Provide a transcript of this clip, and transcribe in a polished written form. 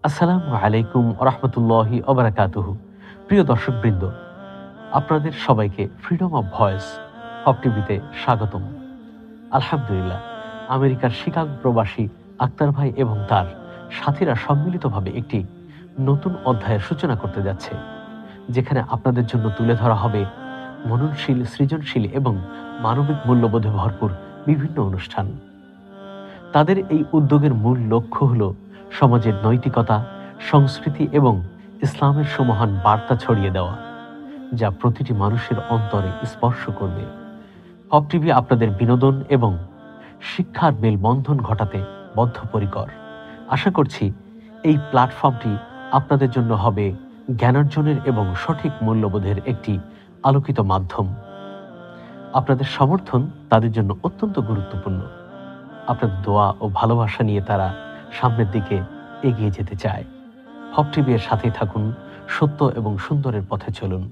আসসালামু আলাইকুম রহমতুল্লাহি ওবারাকাতুহু। প্রিয় দর্শকবৃন্দ, আপনাদের সবাইকে ফ্রিডম অফ ভয়েস হব টিভিতে স্বাগতম। আলহামদুলিল্লাহ, আমেরিকার শিকাগো প্রবাসী আক্তার ভাই এবং তার সাথীরা সম্মিলিতভাবে একটি নতুন অধ্যায়ের সূচনা করতে যাচ্ছে, যেখানে আপনাদের জন্য তুলে ধরা হবে মননশীল, সৃজনশীল এবং মানবিক মূল্যবোধে ভরপুর বিভিন্ন অনুষ্ঠান। তাদের এই উদ্যোগের মূল লক্ষ্য হল সমাজের নৈতিকতা, সংস্কৃতি এবং ইসলামের সুমহান বার্তা ছড়িয়ে দেওয়া, যা প্রতিটি মানুষের অন্তরে স্পর্শ করবে। হব টিভি আপনাদের বিনোদন এবং শিক্ষার মেলবন্ধন ঘটাতে বদ্ধপরিকর। আশা করছি এই প্ল্যাটফর্মটি আপনাদের জন্য হবে জ্ঞানার্জনের এবং সঠিক মূল্যবোধের একটি আলোকিত মাধ্যম। আপনাদের সমর্থন তাদের জন্য অত্যন্ত গুরুত্বপূর্ণ। আপনাদের দোয়া ও ভালোবাসা নিয়ে তারা সামনের দিকে এগিয়ে যেতে চায়। হব টিভি এর সাথেই থাকুন, সত্য এবং সুন্দরের পথে চলুন।